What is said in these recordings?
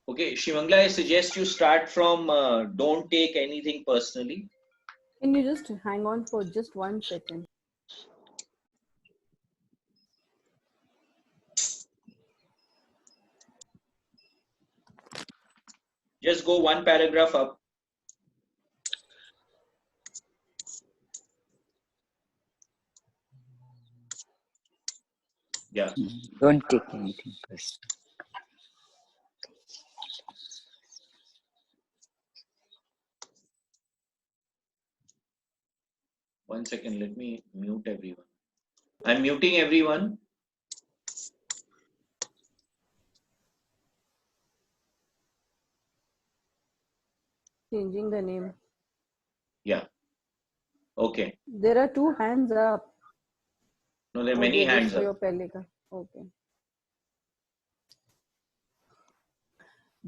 Okay, Shivangla, I suggest you start from don't take anything personally. Can you just hang on for just 1 second? Just go one paragraph up. Yeah. Don't take anything personal. 1 second, let me mute everyone. I'm muting everyone. Changing the name. Yeah. Okay. There are 2 hands up. No, there are many hands up. Okay.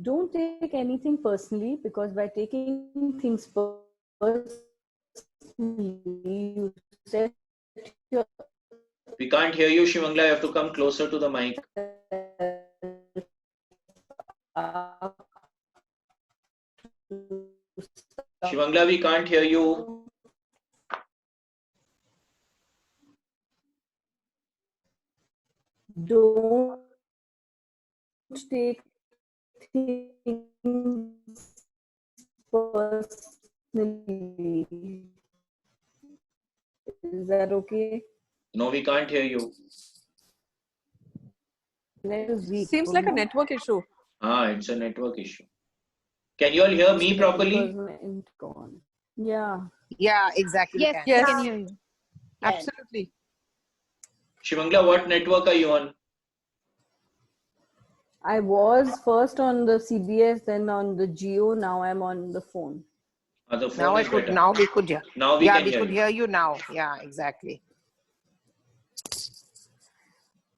Don't take anything personally, because by taking things personally, you set your We can't hear you, Shivangla. You have to come closer to the mic. Shivangla, we can't hear you. Don't take things personally. Is that okay? No, we can't hear you. Seems like a network issue. It's a network issue. Can you all hear me properly? Yeah. Yeah, exactly. Yes, Yes. I can hear you. Absolutely. Shivangla, what network are you on? I was first on the CBS, then on the Geo. Now I'm on the phone. The phone Now is better. now we could hear. Now we can hear could you. hear you now. Yeah, exactly.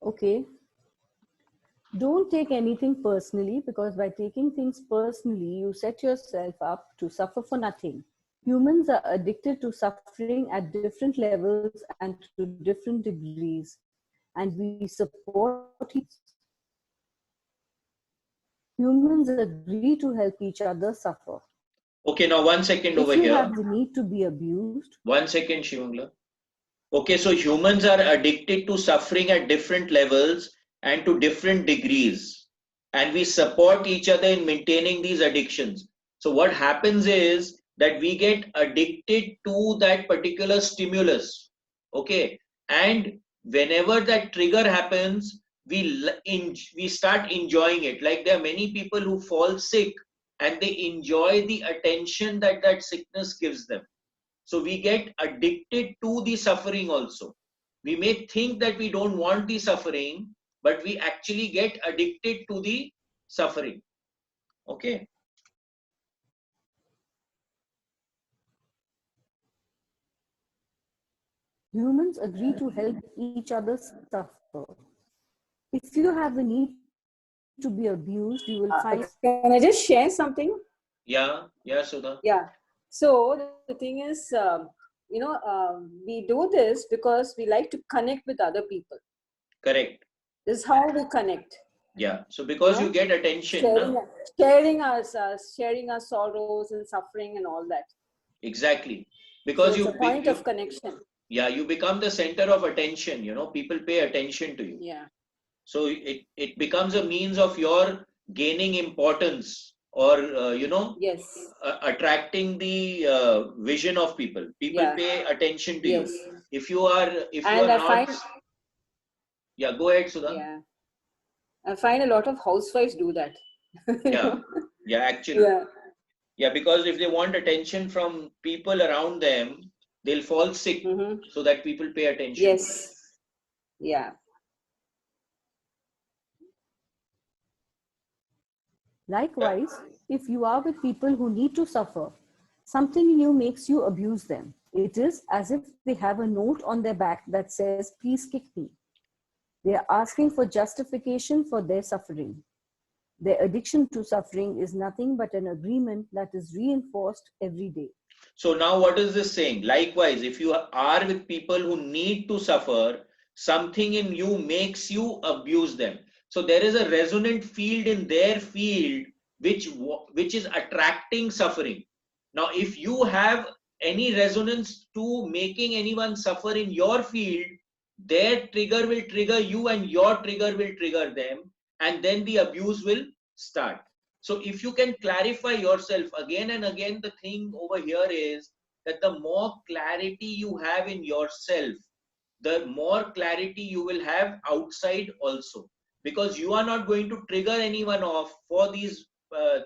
Okay. Don't take anything personally, because by taking things personally, you set yourself up to suffer for nothing. Humans are addicted to suffering at different levels and to different degrees, and we support humans agree to help each other suffer. Okay, now 1 second over If you here. have the need to be abused. 1 second, Shivangla. Okay, so humans are addicted to suffering at different levels and to different degrees. And we support each other in maintaining these addictions. So what happens is that we get addicted to that particular stimulus. Okay. And whenever that trigger happens, we start enjoying it. Like there are many people who fall sick and they enjoy the attention that that sickness gives them. So we get addicted to the suffering also. We may think that we don't want the suffering, but we actually get addicted to the suffering. Okay. Humans agree to help each other suffer. If you have the need to be abused, you will find. Can I just share something? Yeah, Sudha. Yeah. So the thing is, we do this because we like to connect with other people. Correct. This is how we connect. Yeah. So because you get attention, sharing our sorrows and suffering and all that. Exactly. Because so it's a point of connection. Yeah, you become the center of attention. People pay attention to you. Yeah. So it becomes a means of your gaining importance, or yes, attracting the vision of people. People pay attention to you. If you are not. Yeah, go ahead, Sudha. Yeah, I find a lot of housewives do that. Actually. Yeah, because if they want attention from people around them, they'll fall sick so that people pay attention. Yes. Yeah. Likewise, if you are with people who need to suffer, something in you makes you abuse them. It is as if they have a note on their back that says, "Please kick me." They are asking for justification for their suffering. Their addiction to suffering is nothing but an agreement that is reinforced every day. So now what is this saying? Likewise, if you are with people who need to suffer, something in you makes you abuse them. So there is a resonant field in their field which is attracting suffering. Now, if you have any resonance to making anyone suffer in your field, their trigger will trigger you and your trigger will trigger them, and then the abuse will start. So if you can clarify yourself again and again, the thing over here is that the more clarity you have in yourself, the more clarity you will have outside also, because you are not going to trigger anyone off for these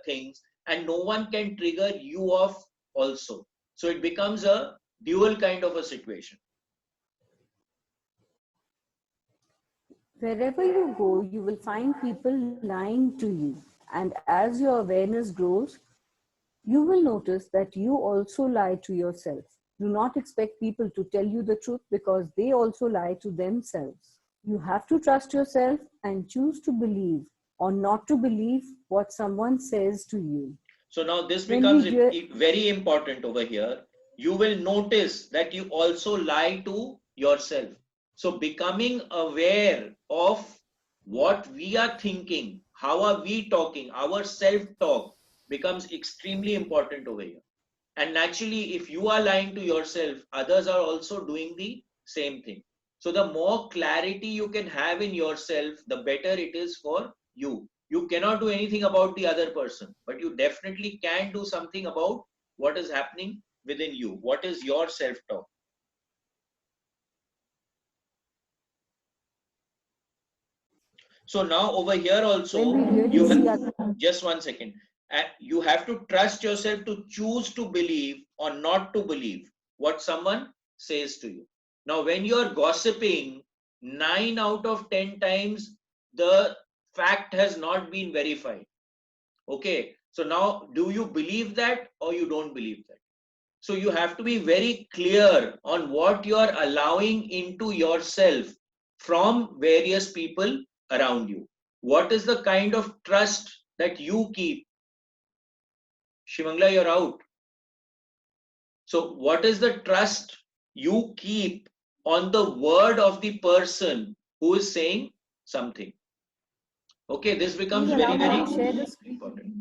things, and no one can trigger you off also. So it becomes a dual kind of a situation. Wherever you go, you will find people lying to you. And as your awareness grows, you will notice that you also lie to yourself. Do not expect people to tell you the truth because they also lie to themselves. You have to trust yourself and choose to believe or not to believe what someone says to you. So now this When becomes we very important over here. You will notice that you also lie to yourself. So becoming aware of what we are thinking, how are we talking, our self-talk becomes extremely important over here. And naturally, if you are lying to yourself, others are also doing the same thing. So the more clarity you can have in yourself, the better it is for you. You cannot do anything about the other person, but you definitely can do something about what is happening within you. What is your self-talk? So now over here also, when we you really see have, just one second. You have to trust yourself to choose to believe or not to believe what someone says to you. Now, when you're gossiping, 9 out of 10 times, the fact has not been verified. Okay. So now, do you believe that or you don't believe that? So you have to be very clear on what you are allowing into yourself from various people around you. What is the kind of trust that you keep? Shivangla, you're out. So what is the trust you keep on the word of the person who is saying something? Okay, this becomes Please very, allow very me to share the screen. important.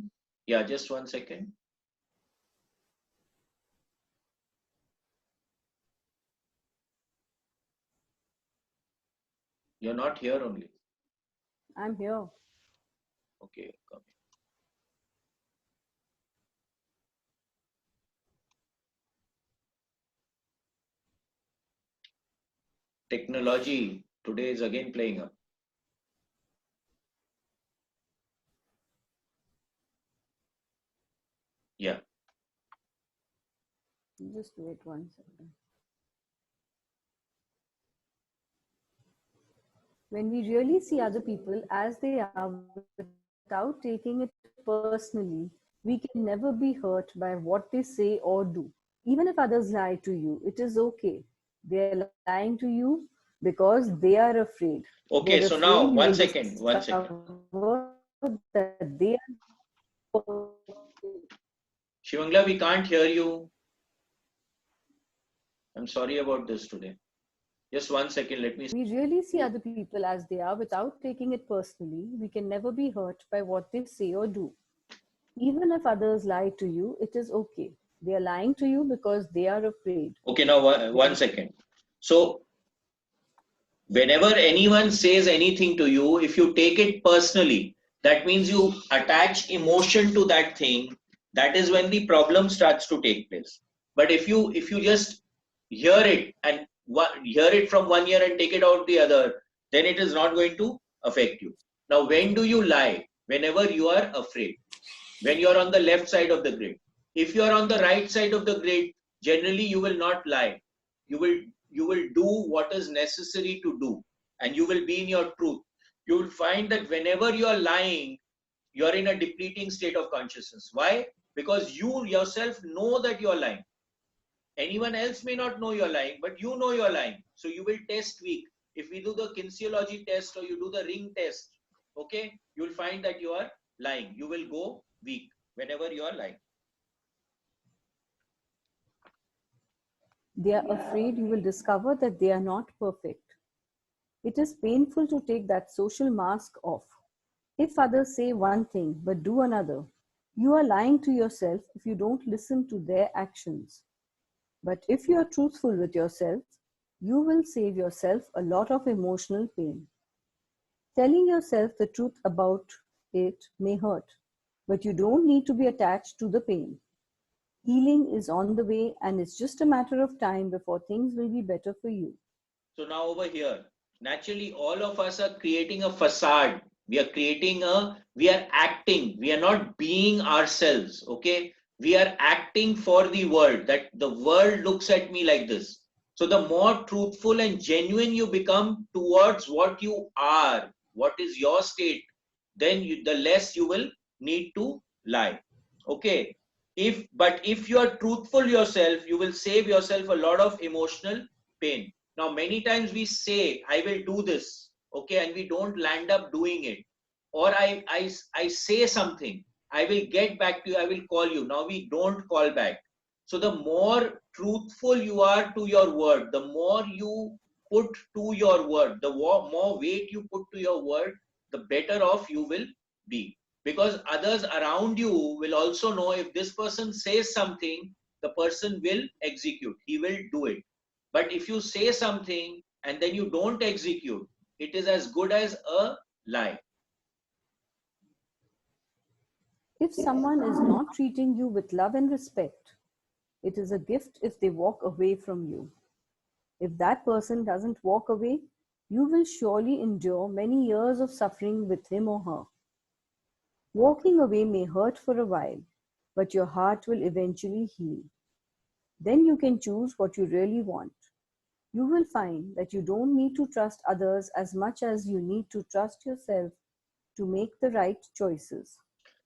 Yeah, just one second. You're not here only. I'm here. Okay, come. Technology today is again playing up. Yeah. Just wait 1 second. When we really see other people as they are without taking it personally, we can never be hurt by what they say or do. Even if others lie to you, it is okay. They are lying to you because they are afraid. Okay, They're so now afraid you one will second, one second. discover that they are. Shivangla, we can't hear you. I'm sorry about this today. Just one second, let me. We really see other people as they are without taking it personally. We can never be hurt by what they say or do. Even if others lie to you, it is okay. They are lying to you because they are afraid. Okay, now one second. So whenever anyone says anything to you, if you take it personally, that means you attach emotion to that thing. That is when the problem starts to take place. But if you just hear it and hear it from one ear and take it out the other, then it is not going to affect you. Now, when do you lie? Whenever you are afraid. When you are on the left side of the grid. If you are on the right side of the grid, generally you will not lie. You will do what is necessary to do, and you will be in your truth. You will find that whenever you are lying, you are in a depleting state of consciousness. Why? Because you yourself know that you are lying. Anyone else may not know you're lying, but you know you're lying. So you will test weak. If we do the kinesiology test or you do the ring test, okay, you'll find that you are lying. You will go weak whenever you are lying. They are afraid you will discover that they are not perfect. It is painful to take that social mask off. If others say one thing but do another, You are lying to yourself if you don't listen to their actions. But if you are truthful with yourself, you will save yourself a lot of emotional pain. Telling yourself the truth about it may hurt, but you don't need to be attached to the pain. Healing is on the way, and it's just a matter of time before things will be better for you. So now over here, naturally, all of us are creating a facade. We are acting. We are not being ourselves. Okay. We are acting for the world, that the world looks at me like this. So the more truthful and genuine you become towards what you are, what is your state, then the less you will need to lie. Okay. But if you are truthful yourself, you will save yourself a lot of emotional pain. Now, many times we say, I will do this, okay, and we don't land up doing it. Or I say something, I will get back to you, I will call you. Now we don't call back. So the more truthful you are to your word, the more you put to your word, the more weight you put to your word, the better off you will be. Because others around you will also know, if this person says something, the person will execute, he will do it. But if you say something and then you don't execute, it is as good as a lie. If someone is not treating you with love and respect, it is a gift if they walk away from you. If that person doesn't walk away, you will surely endure many years of suffering with him or her. Walking away may hurt for a while, but your heart will eventually heal. Then you can choose what you really want. You will find that you don't need to trust others as much as you need to trust yourself to make the right choices.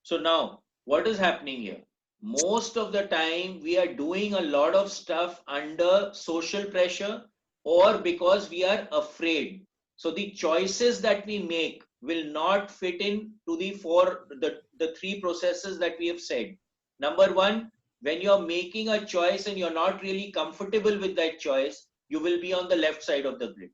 So now, what is happening here? Most of the time, we are doing a lot of stuff under social pressure or because we are afraid. So the choices that we make will not fit in to the three processes that we have said. Number one, when you're making a choice and you're not really comfortable with that choice, you will be on the left side of the grid.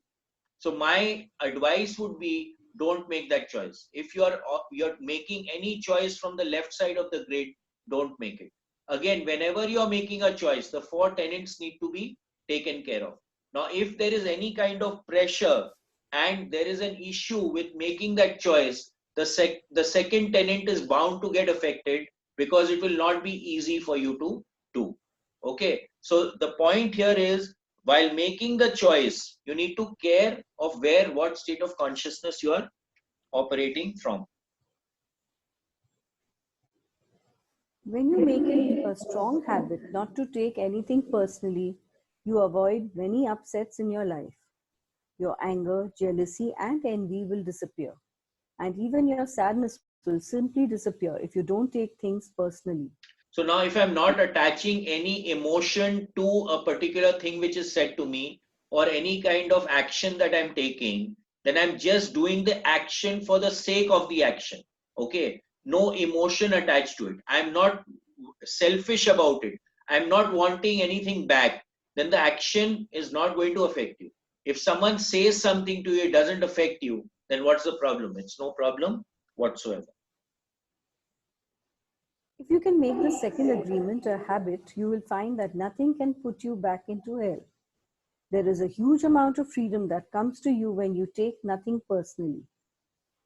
So my advice would be, don't make that choice. If you're making any choice from the left side of the grid, don't make it. Again, whenever you're making a choice, the four tenets need to be taken care of. Now, if there is any kind of pressure and there is an issue with making that choice, the second tenet is bound to get affected, because it will not be easy for you to do. Okay. So the point here is, while making the choice, you need to care of what state of consciousness you are operating from. When you make it a strong habit not to take anything personally, you avoid many upsets in your life. Your anger, jealousy, and envy will disappear. And even your sadness will simply disappear if you don't take things personally. So now, if I'm not attaching any emotion to a particular thing which is said to me, or any kind of action that I'm taking, then I'm just doing the action for the sake of the action. Okay. No emotion attached to it. I'm not selfish about it. I'm not wanting anything back. Then the action is not going to affect you. If someone says something to you, it doesn't affect you, then what's the problem? It's no problem whatsoever. If you can make the second agreement a habit, you will find that nothing can put you back into hell. There is a huge amount of freedom that comes to you when you take nothing personally.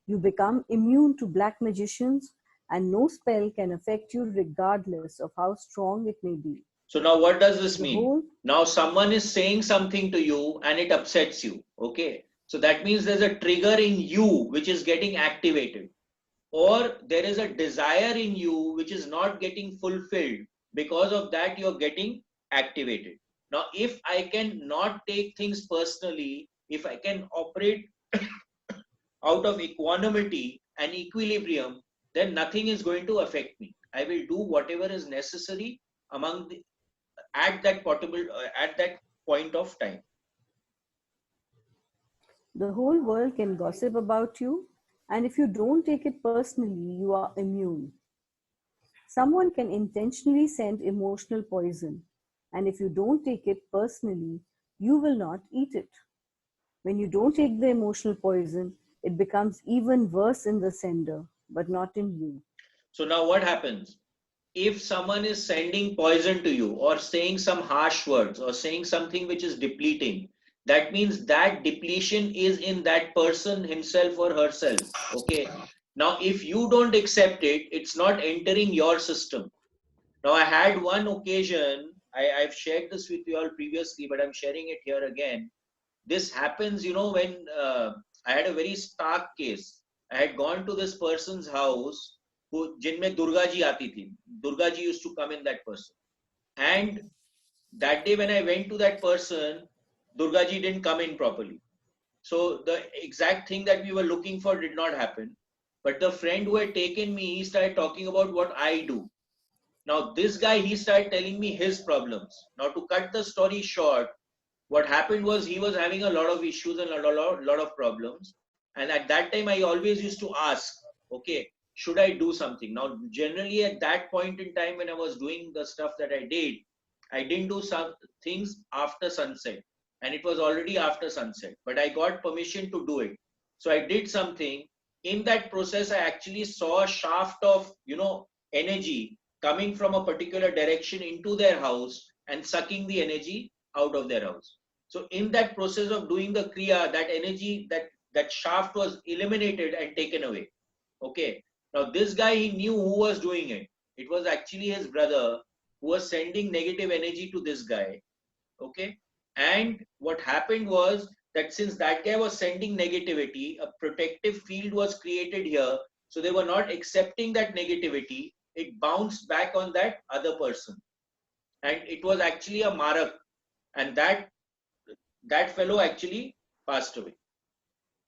You become immune to black magicians, and no spell can affect you regardless of how strong it may be. So now what does this The mean? whole Now someone is saying something to you and it upsets you. Okay. So that means there's a trigger in you which is getting activated, or there is a desire in you which is not getting fulfilled. Because of that, you're getting activated. Now, if I can not take things personally, if I can operate out of equanimity and equilibrium, then nothing is going to affect me. I will do whatever is necessary among the, at that point of time. The whole world can gossip about you, and if you don't take it personally, you are immune. Someone can intentionally send emotional poison, and if you don't take it personally, you will not eat it. When you don't take the emotional poison, it becomes even worse in the sender, but not in you. So now what happens? If someone is sending poison to you or saying some harsh words or saying something which is depleting, that means that depletion is in that person himself or herself. Okay. Now, if you don't accept it, it's not entering your system. Now, I had one occasion, I've shared this with you all previously, but I'm sharing it here again. This happens, when I had a very stark case. I had gone to this person's house जिनमें दुर्गा जी आती थी. Durga ji used to come in that person. And that day when I went to that person, Durga ji didn't come in properly. So the exact thing that we were looking for did not happen. But the friend who had taken me, he started talking about what I do. Now this guy, he started telling me his problems. Now to cut the story short, what happened was he was having a lot of issues and a lot of problems. And at that time, I always used to ask, okay, should I do something? Now, generally at that point in time, when I was doing the stuff that I didn't do some things after sunset. And it was already after sunset, but I got permission to do it. So I did something. In that process, I actually saw a shaft of, energy coming from a particular direction into their house and sucking the energy out of their house. So in that process of doing the kriya, that energy, that shaft was eliminated and taken away. Okay. Now this guy, he knew who was doing it. It was actually his brother who was sending negative energy to this guy. Okay. And what happened was that since that guy was sending negativity, a protective field was created here. So they were not accepting that negativity. It bounced back on that other person. And it was actually a marak. And that fellow actually passed away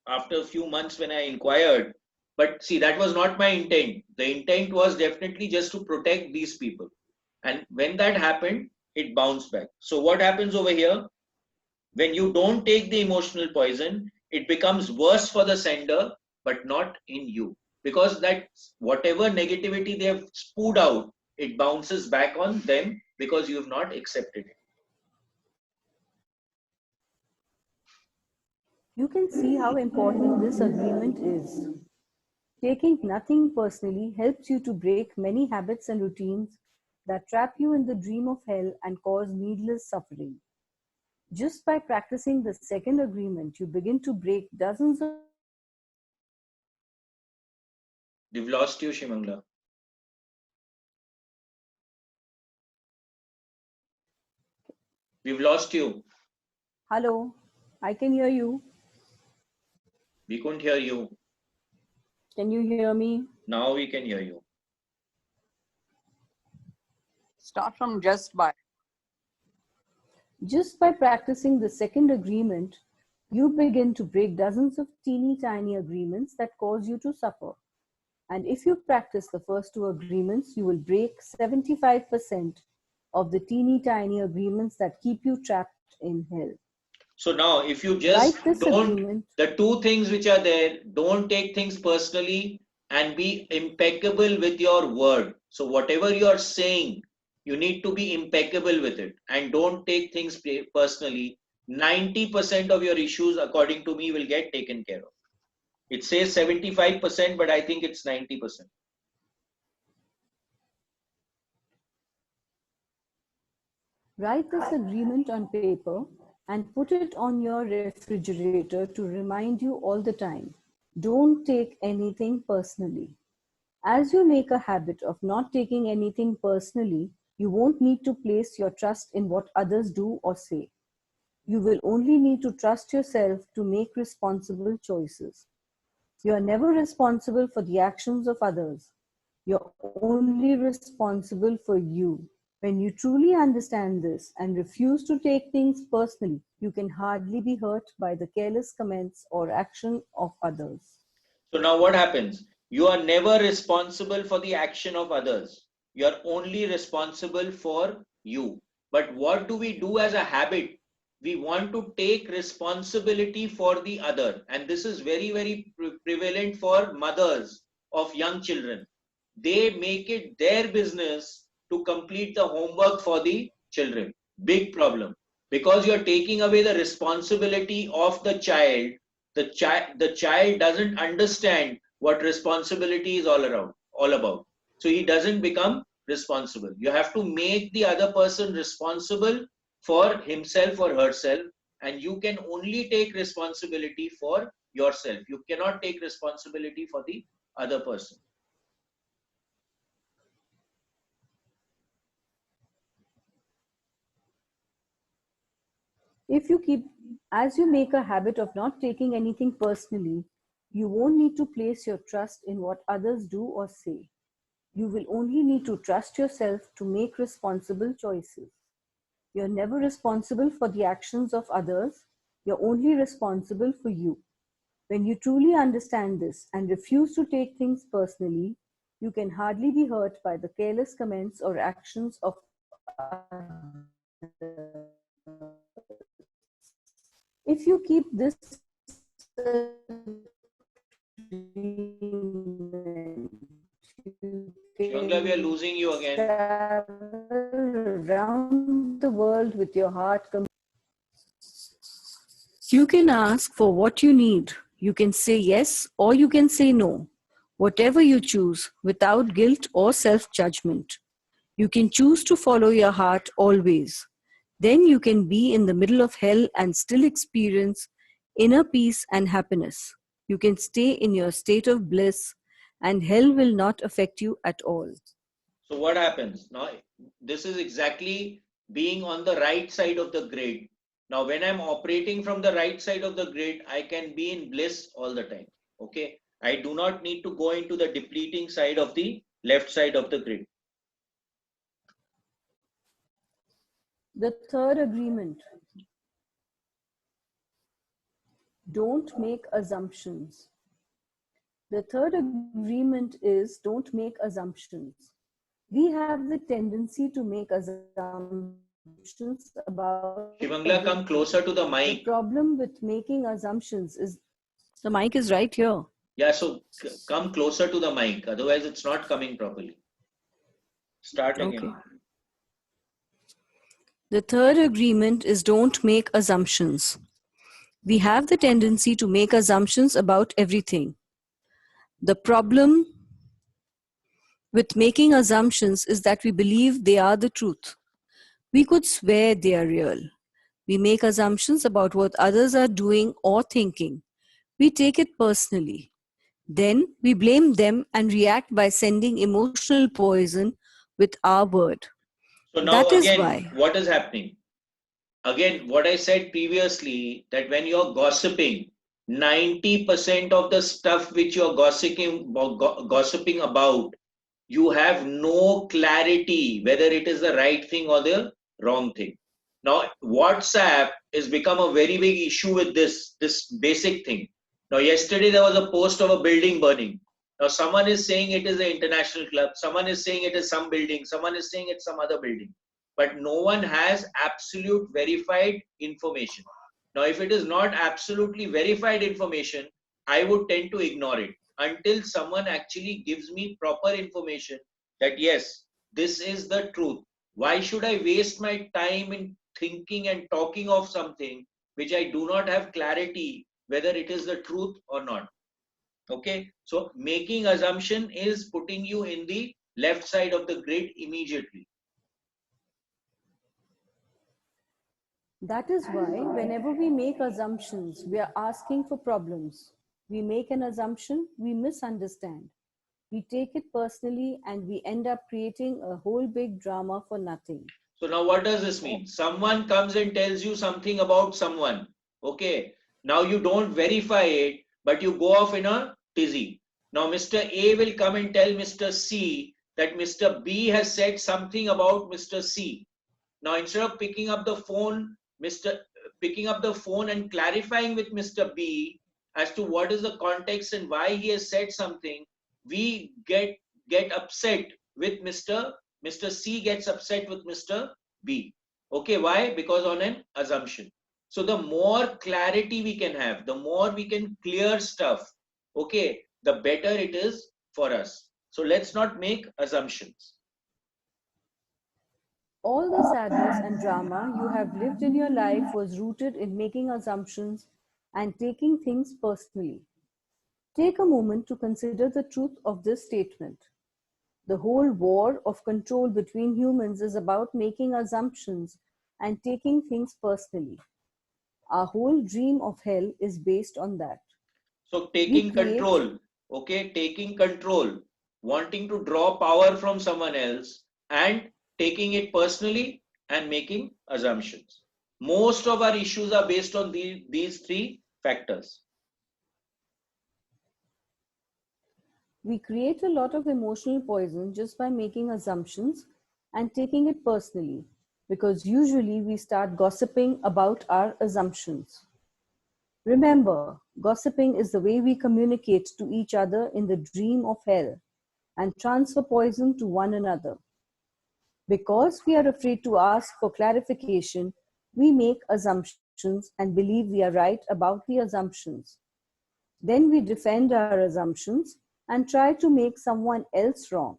after a few months when I inquired. But see, that was not my intent. The intent was definitely just to protect these people. And when that happened, it bounced back. So what happens over here? When you don't take the emotional poison, it becomes worse for the sender, but not in you. Because that whatever negativity they have spewed out, it bounces back on them because you have not accepted it. You can see how important this agreement is. Taking nothing personally helps you to break many habits and routines that trap you in the dream of hell and cause needless suffering. Just by practicing the second agreement, you begin to break dozens of We've lost you, Shimangla. We've lost you. Hello, I can hear you. We couldn't hear you. Can you hear me? Now we can hear you. Start from just by. Just by practicing the second agreement, you begin to break dozens of teeny tiny agreements that cause you to suffer. And if you practice the first two agreements, you will break 75% of the teeny tiny agreements that keep you trapped in hell. So now, if you just Write this don't, agreement. the two things which are there, don't take things personally and be impeccable with your word. So whatever you are saying, you need to be impeccable with it and don't take things personally. 90% of your issues, according to me, will get taken care of. It says 75%, but I think it's 90%. Write this agreement on paper and put it on your refrigerator to remind you all the time. Don't take anything personally. As you make a habit of not taking anything personally, you won't need to place your trust in what others do or say. You will only need to trust yourself to make responsible choices. You are never responsible for the actions of others. You're only responsible for you. When you truly understand this and refuse to take things personally, you can hardly be hurt by the careless comments or action of others. So now what happens? You are never responsible for the action of others. You are only responsible for you. But what do we do as a habit? We want to take responsibility for the other. And this is very, very prevalent for mothers of young children. They make it their business to complete the homework for the children. Big problem. Because you're taking away the responsibility of the child, the child doesn't understand what responsibility is all about. so he doesn't become responsible. You have to make the other person responsible for himself or herself, and you can only take responsibility for yourself. You cannot take responsibility for the other person. As you make a habit of not taking anything personally, you won't need to place your trust in what others do or say. You will only need to trust yourself to make responsible choices. You're never responsible for the actions of others. You're only responsible for you. When you truly understand this and refuse to take things personally, you can hardly be hurt by the careless comments or actions of if you keep this Shivangla, we are losing you again. Around the world with your heart. You can ask for what you need. You can say yes or you can say no. Whatever you choose, without guilt or self-judgment. You can choose to follow your heart always. Then you can be in the middle of hell and still experience inner peace and happiness. You can stay in your state of bliss and hell will not affect you at all. So what happens? Now, this is exactly being on the right side of the grid. Now, when I'm operating from the right side of the grid, I can be in bliss all the time. Okay. I do not need to go into the depleting side of the left side of the grid. The third agreement. Don't make assumptions. The third agreement is don't make assumptions. We have the tendency to make assumptions about Shivangla, come closer to the mic. The problem with making assumptions is the mic is right here. Yeah, so come closer to the mic. Otherwise, it's not coming properly. Start again. Okay. The third agreement is don't make assumptions. We have the tendency to make assumptions about everything. The problem with making assumptions is that we believe they are the truth. We could swear they are real. We make assumptions about what others are doing or thinking. We take it personally. Then we blame them and react by sending emotional poison with our word. So now That is again, why. what is happening? Again, what I said previously, that when you're gossiping, 90% of the stuff which you're gossiping about, you have no clarity whether it is the right thing or the wrong thing. Now, WhatsApp has become a very big issue with this basic thing. Now, yesterday there was a post of a building burning. Now, someone is saying it is an international club, someone is saying it is some building, someone is saying it's some other building. But no one has absolute verified information. Now, if it is not absolutely verified information, I would tend to ignore it until someone actually gives me proper information that yes, this is the truth. Why should I waste my time in thinking and talking of something which I do not have clarity whether it is the truth or not? Okay, so making assumption is putting you in the left side of the grid immediately. That is why whenever we make assumptions, we are asking for problems. We make an assumption, we misunderstand. We take it personally and we end up creating a whole big drama for nothing. So now what does this mean? Someone comes and tells you something about someone. Okay. Now you don't verify it, but you go off in a tizzy. Now Mr. A will come and tell Mr. C that Mr. B has said something about Mr. C. Now instead of picking up the phone and clarifying with Mr. B as to what is the context and why he has said something, we get upset with Mr. C gets upset with Mr. B. Okay, why? Because on an assumption. So the more clarity we can have, the more we can clear stuff, okay, the better it is for us. So let's not make assumptions. All the sadness and drama you have lived in your life was rooted in making assumptions and taking things personally. Take a moment to consider the truth of this statement. The whole war of control between humans is about making assumptions and taking things personally. Our whole dream of hell is based on that. So We taking create, control, okay, taking control, wanting to draw power from someone else and taking it personally and making assumptions. Most of our issues are based on these three factors. we create a lot of emotional poison just by making assumptions and taking it personally, because usually we start gossiping about our assumptions. Remember, gossiping is the way we communicate to each other in the dream of hell and transfer poison to one another. Because we are afraid to ask for clarification, we make assumptions and believe we are right about the assumptions. Then we defend our assumptions and try to make someone else wrong.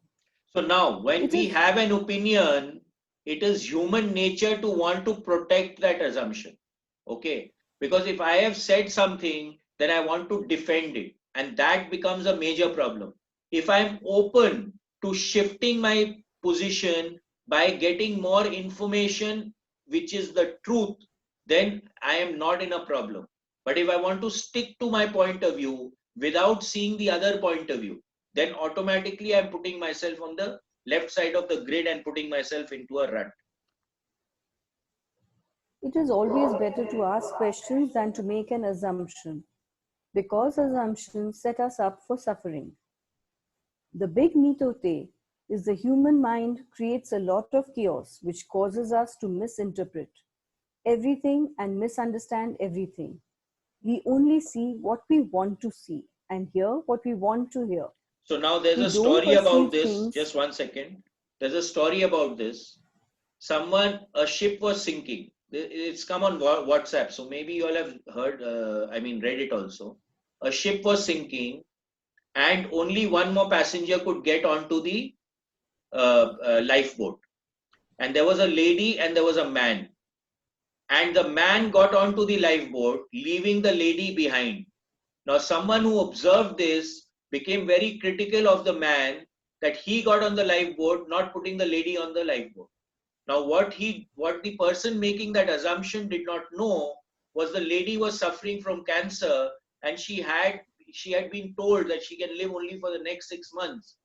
So now when It we is have an opinion, it is human nature to want to protect that assumption. Okay. Because if I have said something, then I want to defend it. And that becomes a major problem. If I'm open to shifting my position by getting more information, which is the truth, then I am not in a problem. But if I want to stick to my point of view without seeing the other point of view, then automatically I'm putting myself on the left side of the grid and putting myself into a rut. it is always better to ask questions than to make an assumption, because assumptions set us up for suffering. The big mitote is the human mind creates a lot of chaos which causes us to misinterpret everything and misunderstand everything. We only see what we want to see and hear what we want to hear. So now there's We a don't story about perceive this. things. Just 1 second. There's a story about this. A ship was sinking. It's come on WhatsApp. So maybe you all have heard, read it also. A ship was sinking and only one more passenger could get onto the lifeboat. And there was a lady and there was a man. And the man got onto the lifeboat, leaving the lady behind. Now, someone who observed this became very critical of the man that he got on the lifeboat, not putting the lady on the lifeboat. Now, what the person making that assumption did not know was the lady was suffering from cancer, and she had been told that she can live only for the next 6 months.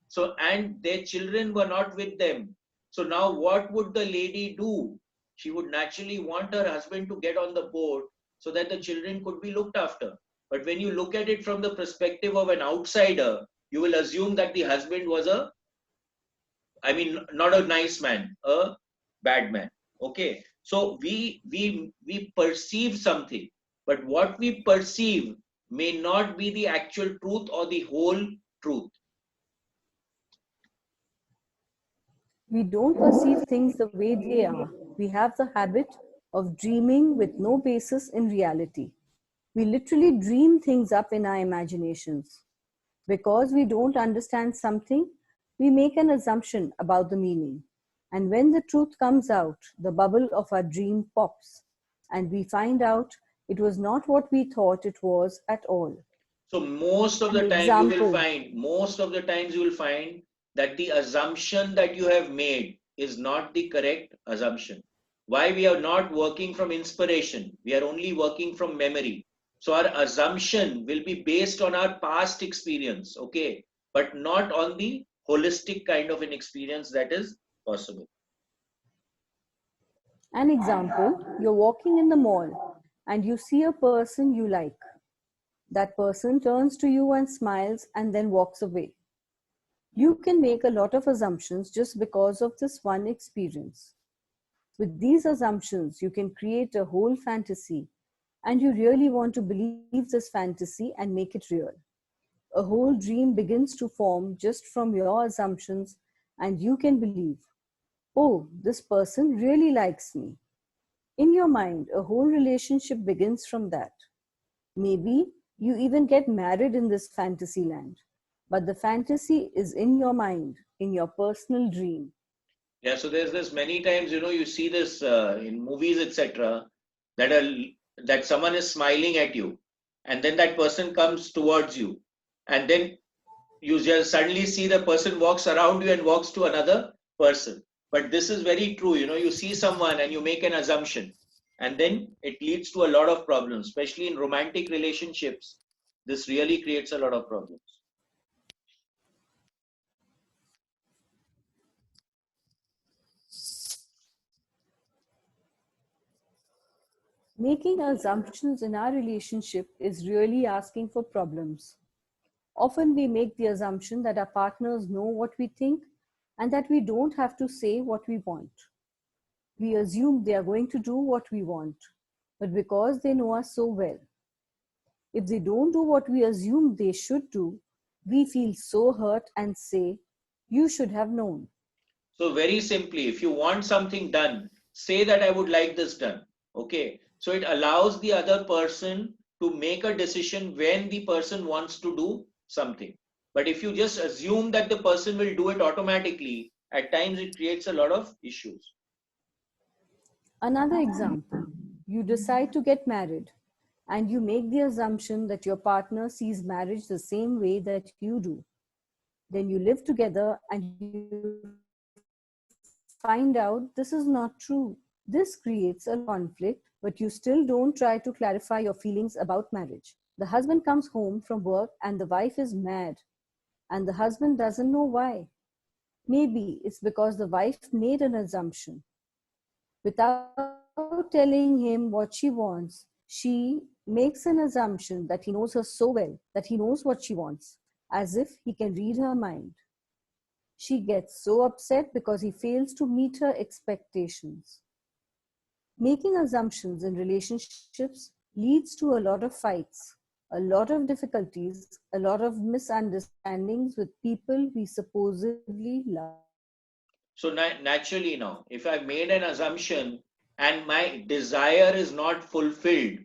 So, and their children were not with them. So now, what would the lady do? She would naturally want her husband to get on the boat so that the children could be looked after. But when you look at it from the perspective of an outsider, you will assume that the husband was not a nice man, a bad man. Okay. So we perceive something, but what we perceive may not be the actual truth or the whole truth. We don't perceive things the way they are. We have the habit of dreaming with no basis in reality. We literally dream things up in our imaginations. Because we don't understand something, we make an assumption about the meaning. And when the truth comes out, the bubble of our dream pops, and we find out it was not what we thought it was at all. So most of An the example. times you will find that the assumption that you have made is not the correct assumption. Why? We are not working from inspiration. We are only working from memory. So our assumption will be based on our past experience, okay, but not on the holistic kind of an experience that is possible. An example, you're walking in the mall and you see a person you like. That person turns to you and smiles and then walks away. You can make a lot of assumptions just because of this one experience. With these assumptions, you can create a whole fantasy, and you really want to believe this fantasy and make it real. A whole dream begins to form just from your assumptions, and you can believe, oh, this person really likes me. In your mind, a whole relationship begins from that. Maybe you even get married in this fantasy land. But the fantasy is in your mind, in your personal dream. Yeah, so there's this many times, you see this in movies, etc., that someone is smiling at you, and then that person comes towards you, and then you just suddenly see the person walks around you and walks to another person. But this is very true. You see someone and you make an assumption, and then it leads to a lot of problems, especially in romantic relationships. This really creates a lot of problems. Making assumptions in our relationship is really asking for problems. Often we make the assumption that our partners know what we think and that we don't have to say what we want. We assume they are going to do what we want, but because they know us so well, if they don't do what we assume they should do, we feel so hurt and say, "You should have known." So very simply, if you want something done, say that I would like this done. Okay. So it allows the other person to make a decision when the person wants to do something. But if you just assume that the person will do it automatically, at times it creates a lot of issues. Another example, you decide to get married and you make the assumption that your partner sees marriage the same way that you do. Then you live together and you find out this is not true. This creates a conflict, but you still don't try to clarify your feelings about marriage. The husband comes home from work and the wife is mad, and the husband doesn't know why. Maybe it's because the wife made an assumption. Without telling him what she wants, she makes an assumption that he knows her so well that he knows what she wants, as if he can read her mind. She gets so upset because he fails to meet her expectations. Making assumptions in relationships leads to a lot of fights, a lot of difficulties, a lot of misunderstandings with people we supposedly love. So naturally now, if I've made an assumption and my desire is not fulfilled,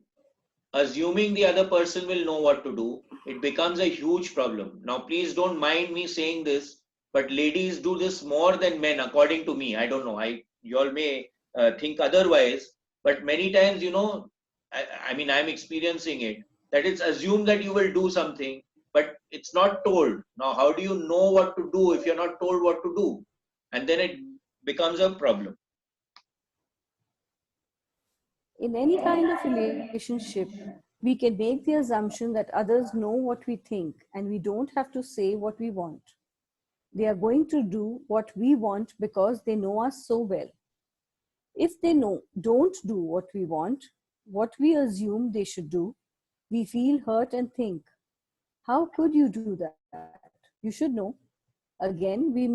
assuming the other person will know what to do, it becomes a huge problem. Now, please don't mind me saying this, but ladies do this more than men, according to me. I don't know. You all may think otherwise, but many times, I mean, I'm experiencing it, that it's assumed that you will do something, but it's not told. Now, how do you know what to do if you're not told what to do? And then it becomes a problem. In any kind of relationship, we can make the assumption that others know what we think and we don't have to say what we want. They are going to do what we want because they know us so well. If they don't do what we want, what we assume they should do, we feel hurt and think, how could you do that? You should know. Again, we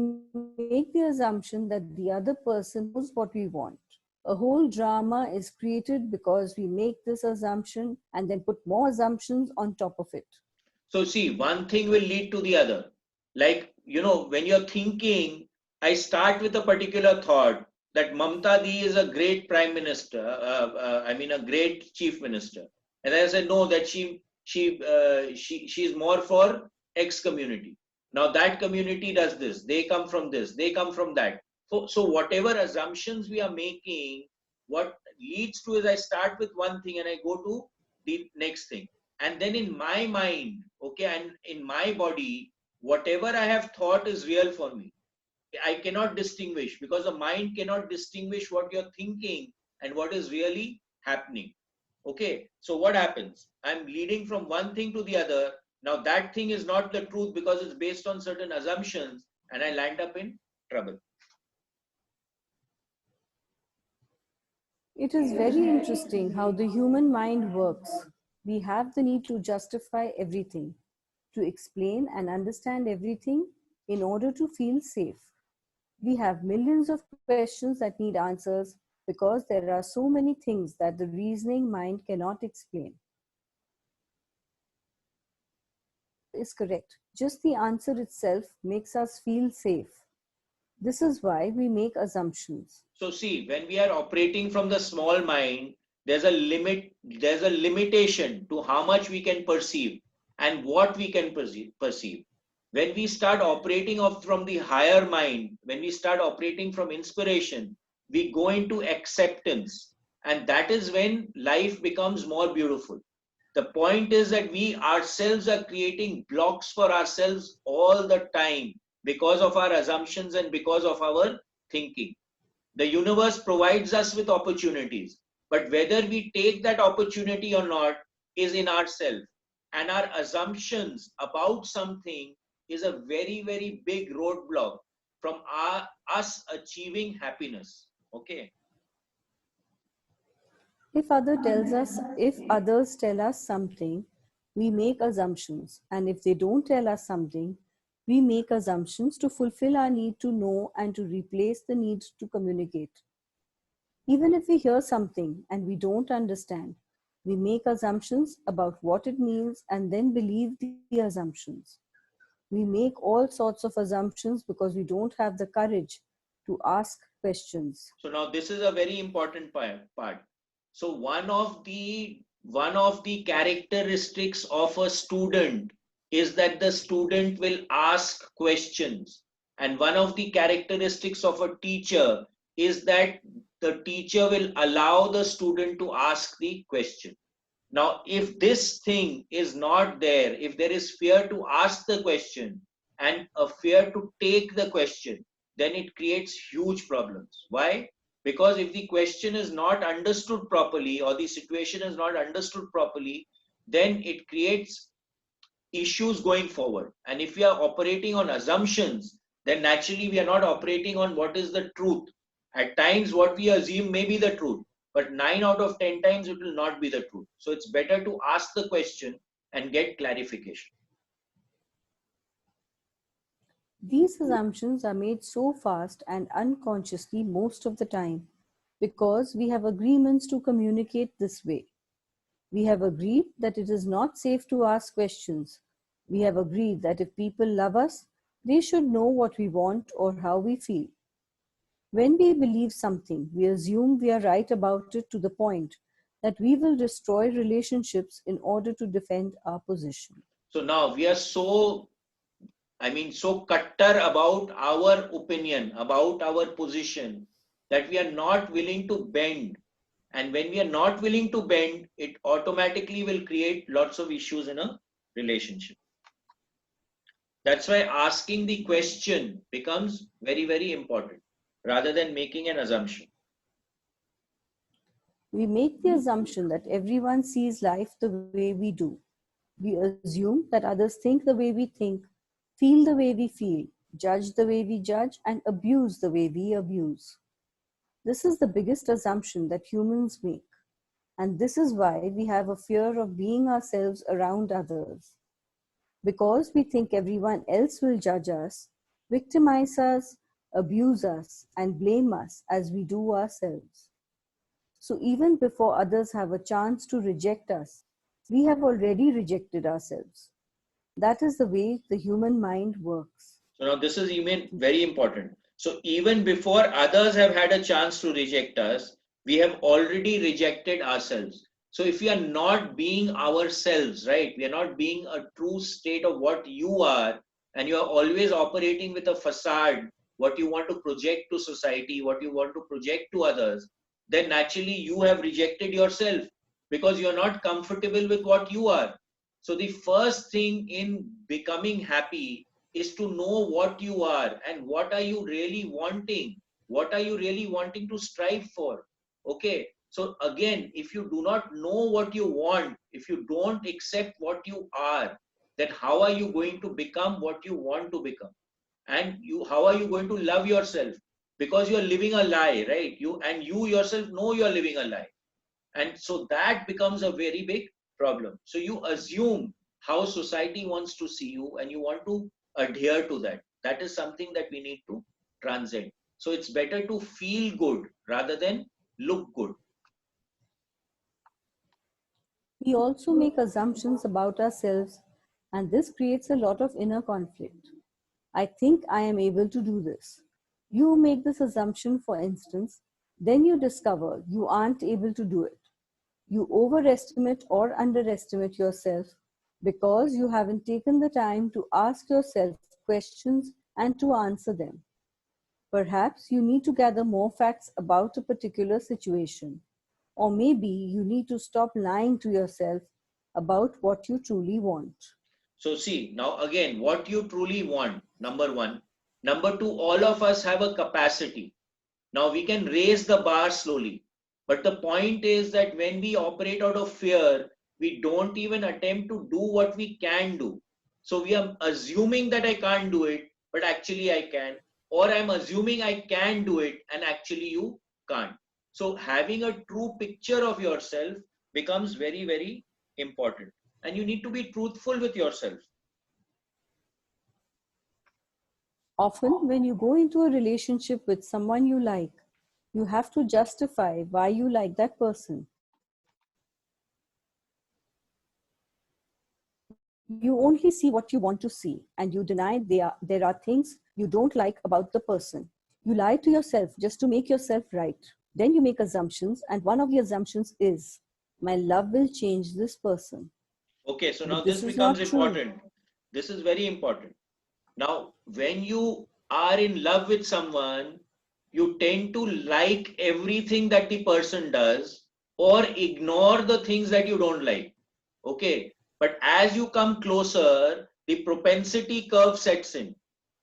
make the assumption that the other person knows what we want. A whole drama is created because we make this assumption and then put more assumptions on top of it. So see, one thing will lead to the other. Like, when you're thinking, I start with a particular thought that Mamta Di is a great prime minister, a great chief minister. And I said, no, that she's more for X community. Now that community does this, they come from this, they come from that. So whatever assumptions we are making, what leads to is I start with one thing and I go to the next thing. And then in my mind, okay, and in my body, whatever I have thought is real for me. I cannot distinguish because the mind cannot distinguish what you're thinking and what is really happening. Okay, so what happens? I'm leading from one thing to the other. Now that thing is not the truth because it's based on certain assumptions, and I land up in trouble. It is very interesting how the human mind works. We have the need to justify everything, to explain and understand everything in order to feel safe. We have millions of questions that need answers because there are so many things that the reasoning mind cannot explain. Is correct. Just the answer itself makes us feel safe. This is why we make assumptions. So see, when we are operating from the small mind, there's a limitation to how much we can perceive and what we can perceive. When we start operating from the higher mind, when we start operating from inspiration, we go into acceptance. And that is when life becomes more beautiful. The point is that we ourselves are creating blocks for ourselves all the time because of our assumptions and because of our thinking. The universe provides us with opportunities, but whether we take that opportunity or not is in ourselves. And our assumptions about something is a very, very big roadblock from us achieving happiness. Okay. If others tell us something, we make assumptions. And if they don't tell us something, we make assumptions to fulfill our need to know and to replace the need to communicate. Even if we hear something and we don't understand, we make assumptions about what it means and then believe the assumptions. We make all sorts of assumptions because we don't have the courage to ask questions. So now this is a very important part. So one of the characteristics of a student is that the student will ask questions, and one of the characteristics of a teacher is that the teacher will allow the student to ask the question. Now, if this thing is not there, if there is fear to ask the question and a fear to take the question, then it creates huge problems. Why? Because if the question is not understood properly or the situation is not understood properly, then it creates issues going forward. And if we are operating on assumptions, then naturally we are not operating on what is the truth. At times, what we assume may be the truth, but 9 out of 10 times it will not be the truth. So it's better to ask the question and get clarification. These assumptions are made so fast and unconsciously most of the time because we have agreements to communicate this way. We have agreed that it is not safe to ask questions. We have agreed that if people love us, they should know what we want or how we feel. When we believe something, we assume we are right about it to the point that we will destroy relationships in order to defend our position. So now we are so cutter about our opinion, about our position, that we are not willing to bend. And when we are not willing to bend, it automatically will create lots of issues in a relationship. That's why asking the question becomes very, very important rather than making an assumption. We make the assumption that everyone sees life the way we do. We assume that others think the way we think, feel the way we feel, judge the way we judge, and abuse the way we abuse. This is the biggest assumption that humans make. And this is why we have a fear of being ourselves around others. Because we think everyone else will judge us, victimize us, abuse us, and blame us as we do ourselves. So even before others have a chance to reject us, we have already rejected ourselves. That is the way the human mind works. So now this is even very important. So even before others have had a chance to reject us, we have already rejected ourselves. So if we are not being ourselves, right, we are not being a true state of what you are, and you are always operating with a facade, what you want to project to society, what you want to project to others, then naturally you have rejected yourself because you are not comfortable with what you are. So the first thing in becoming happy is to know what you are and what are you really wanting. What are you really wanting to strive for? Okay. So again, if you do not know what you want, if you don't accept what you are, then how are you going to become what you want to become? And how are you going to love yourself? Because you are living a lie, right? You yourself know you are living a lie. And so that becomes a very big problem. So you assume how society wants to see you and you want to adhere to that. That is something that we need to transcend. So it's better to feel good rather than look good. We also make assumptions about ourselves, and this creates a lot of inner conflict. I think I am able to do this. You make this assumption, for instance, then you discover you aren't able to do it. You overestimate or underestimate yourself because you haven't taken the time to ask yourself questions and to answer them. Perhaps you need to gather more facts about a particular situation. Or maybe you need to stop lying to yourself about what you truly want. So see, now again, what you truly want, number one. Number two, all of us have a capacity. Now we can raise the bar slowly. But the point is that when we operate out of fear, we don't even attempt to do what we can do. So we are assuming that I can't do it, but actually I can. Or I'm assuming I can do it and actually you can't. So having a true picture of yourself becomes very, very important. And you need to be truthful with yourself. Often, when you go into a relationship with someone you like, you have to justify why you like that person. You only see what you want to see, and you deny there are things you don't like about the person. You lie to yourself just to make yourself right. Then you make assumptions, and one of the assumptions is, my love will change this person. Okay, so now But this this is becomes not true. important. This is very important. Now, when you are in love with someone, you tend to like everything that the person does or ignore the things that you don't like. Okay. But as you come closer, the propensity curve sets in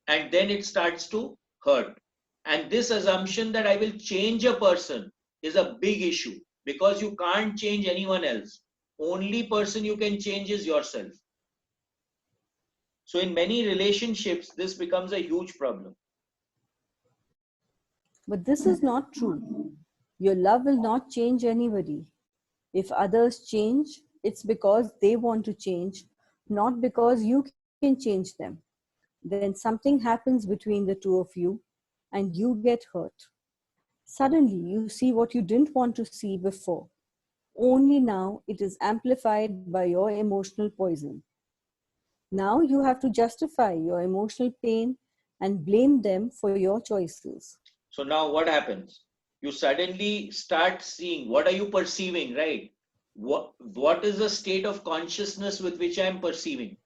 and then it starts to hurt. And this assumption that I will change a person is a big issue because you can't change anyone else. Only person you can change is yourself. So in many relationships, this becomes a huge problem. But this is not true. Your love will not change anybody. If others change, it's because they want to change, not because you can change them. Then something happens between the two of you and you get hurt. Suddenly, you see what you didn't want to see before. Only now it is amplified by your emotional poison. Now you have to justify your emotional pain and blame them for your choices. So now what happens? You suddenly start seeing what are you perceiving, right? What is the state of consciousness with which I am perceiving?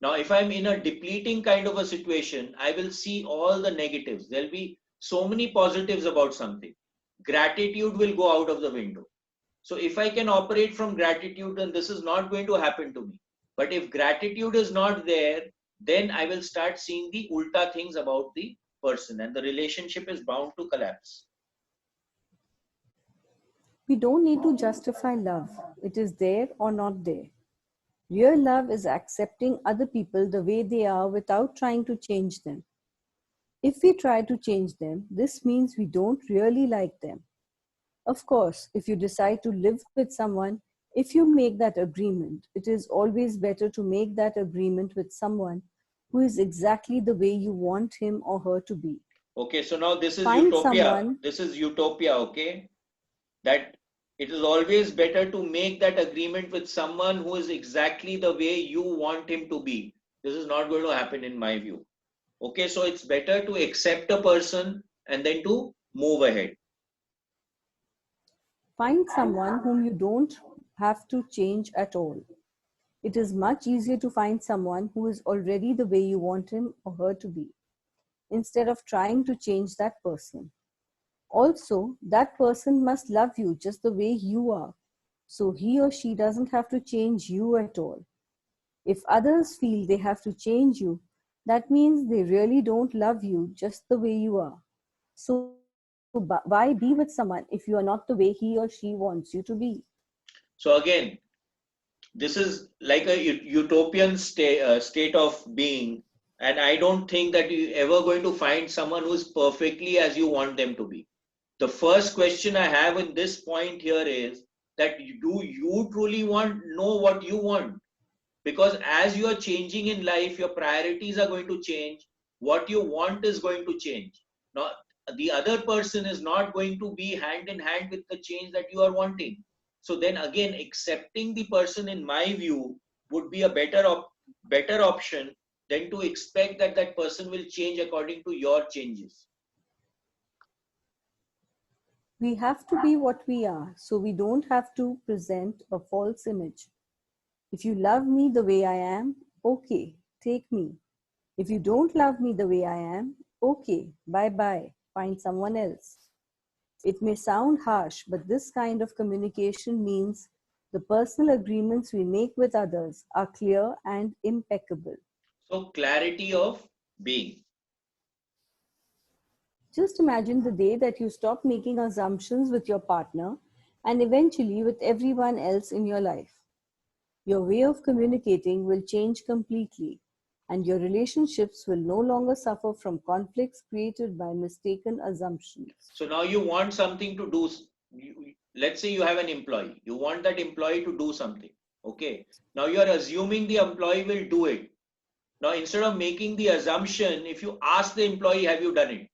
Now, if I'm in a depleting kind of a situation, I will see all the negatives. There'll be so many positives about something. Gratitude will go out of the window. So if I can operate from gratitude, then this is not going to happen to me. But if gratitude is not there, then I will start seeing the ulta things about the person and the relationship is bound to collapse. We don't need to justify love. It is there or not there. Real love is accepting other people the way they are without trying to change them. If we try to change them, this means we don't really like them. Of course, if you decide to live with someone, if you make that agreement, it is always better to make that agreement with someone who is exactly the way you want him or her to be. Okay, so now this is Find utopia. someone. This is utopia, okay? That it is always better to make that agreement with someone who is exactly the way you want him to be. This is not going to happen in my view. Okay, so it's better to accept a person and then to move ahead. Find someone whom you don't have to change at all. It is much easier to find someone who is already the way you want him or her to be, instead of trying to change that person. Also, that person must love you just the way you are, so he or she doesn't have to change you at all. If others feel they have to change you, that means they really don't love you just the way you are. So, why be with someone if you are not the way he or she wants you to be? So again, this is like a utopian state of being, and I don't think that you're ever going to find someone who's perfectly as you want them to be. The first question I have in this point here is that do you truly know what you want? Because as you are changing in life, your priorities are going to change. What you want is going to change. Now, the other person is not going to be hand in hand with the change that you are wanting. So then again, accepting the person, in my view, would be a better option than to expect that that person will change according to your changes. We have to be what we are, so we don't have to present a false image. If you love me the way I am, okay, take me. If you don't love me the way I am, okay, bye-bye, find someone else. It may sound harsh, but this kind of communication means The personal agreements we make with others are clear and impeccable. So clarity of being. Just imagine the day that you stop making assumptions with your partner and eventually with everyone else in your life. Your way of communicating will change completely, and your relationships will no longer suffer from conflicts created by mistaken assumptions. So now you want something to do. Let's say you have an employee. You want that employee to do something. Okay. Now you are assuming the employee will do it. Now instead of making the assumption, if you ask the employee, have you done it?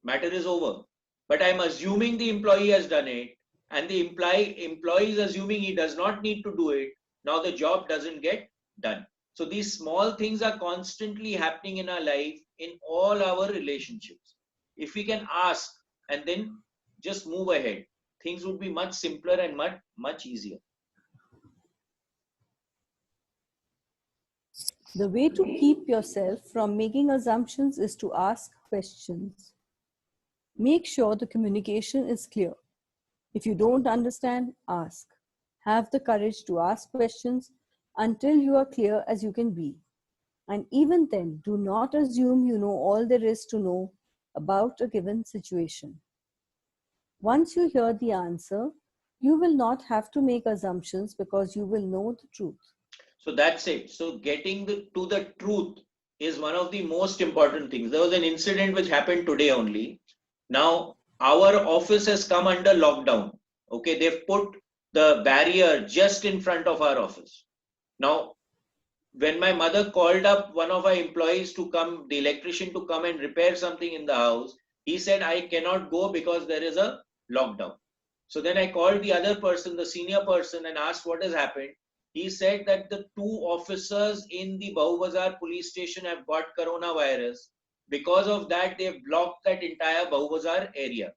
Matter is over. But I'm assuming the employee has done it, and the employee is assuming he does not need to do it. Now the job doesn't get done. So these small things are constantly happening in our life, in all our relationships. If we can ask and then just move ahead, things would be much simpler and much easier. The way to keep yourself from making assumptions is to ask questions. Make sure the communication is clear. If you don't understand, ask. Have the courage to ask questions until you are clear as you can be. And even then, do not assume you know all there is to know about a given situation. Once you hear the answer, you will not have to make assumptions because you will know the truth. So that's it. So getting to the truth is one of the most important things. There was an incident which happened today only. Now our office has come under lockdown. Okay, they've put the barrier just in front of our office. Now, when my mother called up one of our employees to come, the electrician to come and repair something in the house, he said, I cannot go because there is a lockdown. So then I called the other person, the senior person, and asked what has happened. He said that the 2 officers in the Bahubazar police station have got coronavirus. Because of that, they've blocked that entire Bahubazar area.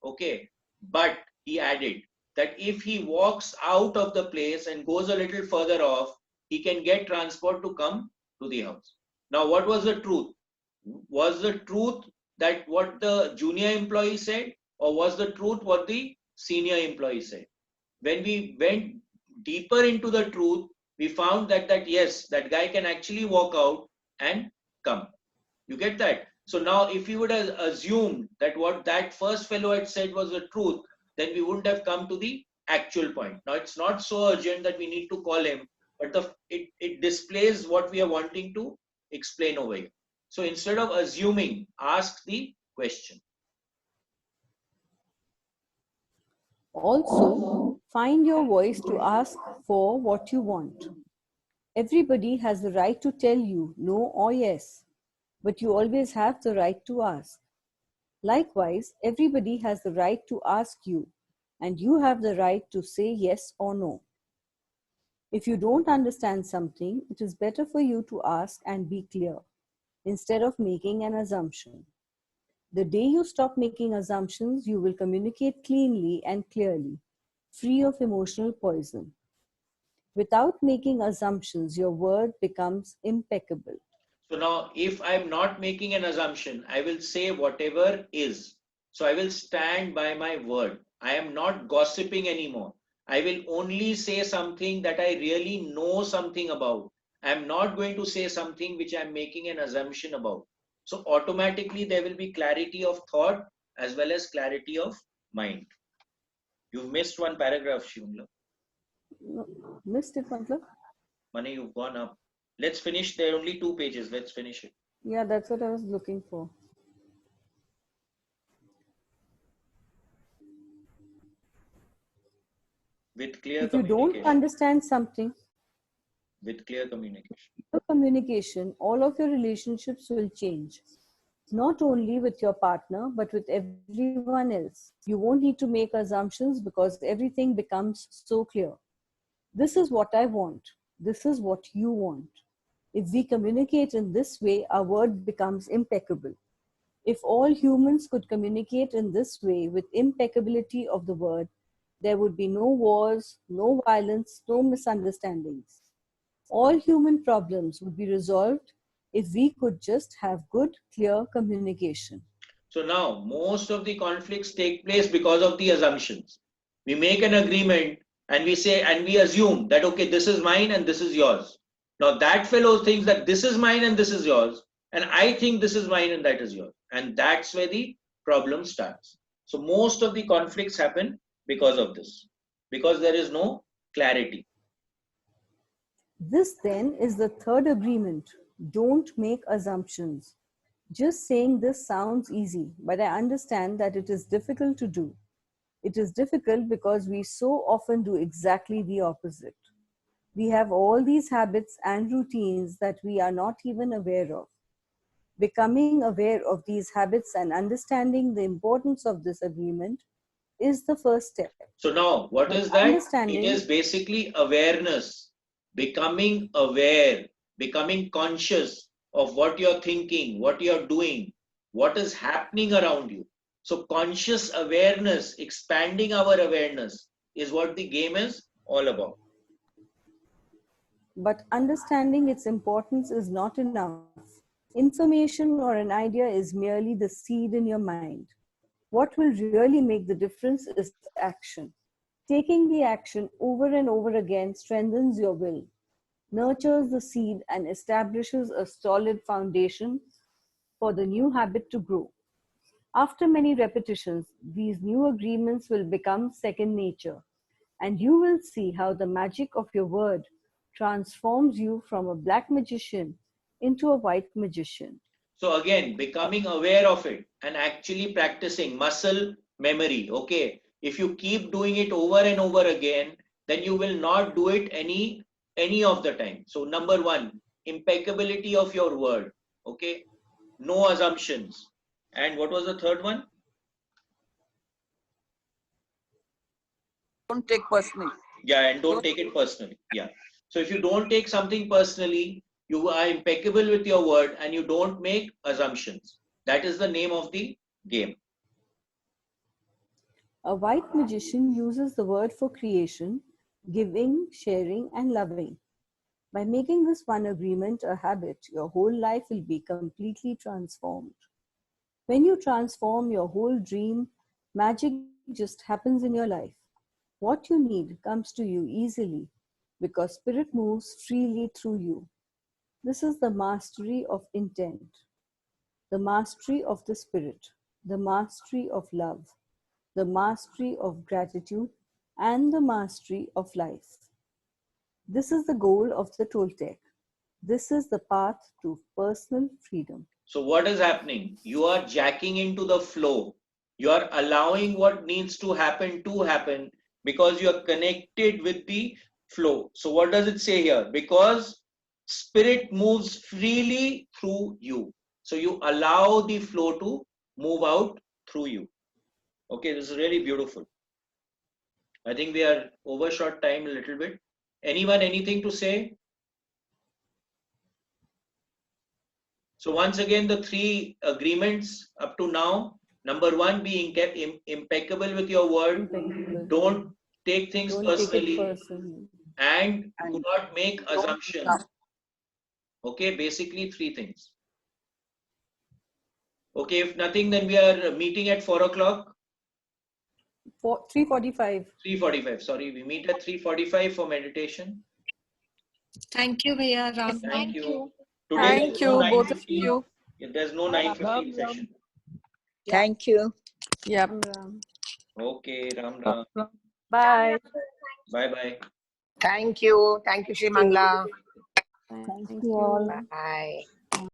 Okay. But he added that if he walks out of the place and goes a little further off, he can get transport to come to the house. Now, what was the truth? Was the truth that what the junior employee said, or was the truth what the senior employee said? When we went deeper into the truth, we found that yes, that guy can actually walk out and come. You get that? So now if we would have assumed that what that first fellow had said was the truth, then we wouldn't have come to the actual point. Now it's not so urgent that we need to call him, but it displays what we are wanting to explain over here. So instead of assuming, ask the question. Also, find your voice to ask for what you want. Everybody has the right to tell you no or yes, but you always have the right to ask. Likewise, everybody has the right to ask you, and you have the right to say yes or no. If you don't understand something, it is better for you to ask and be clear, instead of making an assumption. The day you stop making assumptions, you will communicate cleanly and clearly, free of emotional poison. Without making assumptions, your word becomes impeccable. So now if I'm not making an assumption, I will say whatever is. So I will stand by my word. I am not gossiping anymore. I will only say something that I really know something about. I'm not going to say something which I'm making an assumption about. So automatically there will be clarity of thought as well as clarity of mind. You've missed one paragraph, Shimla. No, missed it, Matlab? Mani, you've gone up. Let's finish. There are only 2 pages. Let's finish it. Yeah, that's what I was looking for. With clear If you don't communication. understand something, With clear communication. your communication, all of your relationships will change. Not only with your partner, but with everyone else. You won't need to make assumptions because everything becomes so clear. This is what I want. This is what you want. If we communicate in this way, our word becomes impeccable. If all humans could communicate in this way with impeccability of the word, there would be no wars, no violence, no misunderstandings. All human problems would be resolved if we could just have good, clear communication. So now most of the conflicts take place because of the assumptions. We make an agreement and we say, and we assume that, okay, this is mine and this is yours. Now that fellow thinks that this is mine and this is yours, and I think this is mine and that is yours. And that's where the problem starts. So most of the conflicts happen because of this, because there is no clarity. This then is the third agreement. Don't make assumptions. Just saying this sounds easy, but I understand that it is difficult to do. It is difficult because we so often do exactly the opposite. We have all these habits and routines that we are not even aware of. Becoming aware of these habits and understanding the importance of this agreement is the first step. So now, what But is that? understanding- It is basically awareness, becoming aware, becoming conscious of what you're thinking, what you're doing, what is happening around you. So conscious awareness, expanding our awareness is what the game is all about. But understanding its importance is not enough. Information or an idea is merely the seed in your mind. What will really make the difference is action. Taking the action over and over again strengthens your will, nurtures the seed, and establishes a solid foundation for the new habit to grow. After many repetitions, these new agreements will become second nature, and you will see how the magic of your word transforms you from a black magician into a white magician. So again, becoming aware of it and actually practicing muscle memory. Okay, if you keep doing it over and over again, then you will not do it any of the time. So number one, impeccability of your word. Okay, no assumptions. And what was the third one? Don't take personally. Yeah, and don't take it personally. Yeah. So if you don't take something personally, you are impeccable with your word and you don't make assumptions. That is the name of the game. A white magician uses the word for creation, giving, sharing, and loving. By making this one agreement a habit, your whole life will be completely transformed. When you transform your whole dream, magic just happens in your life. What you need comes to you easily because Spirit moves freely through you. This is the mastery of intent, the mastery of the Spirit, the mastery of love, the mastery of gratitude, and the mastery of life. This is the goal of the Toltec. This is the path to personal freedom. So what is happening? You are jacking into the flow. You are allowing what needs to happen because you are connected with the flow. So what does it say here? Because spirit moves freely through you. So you allow the flow to move out through you. Okay, this is really beautiful. I think we are overshot time a little bit. Anyone, anything to say? So once again, the three agreements up to now. Number one, be impeccable with your word. Impeccable. Don't take things Don't personally, take it personally. and do And not make don't assumptions. Okay, basically three things. Okay, if nothing, then we are meeting at 4 o'clock. 3:45. 3:45. Sorry, we meet at 3:45 for meditation. Thank you, Bhaiya Ram. Thank you. Today Thank there's no you, both of 9:15. you. There's no 9:15 session. Thank you. Yep. Okay, Ram Ram. Bye. Bye bye. Thank you. Thank you, Shri Mangla. Thank you all. you. Bye.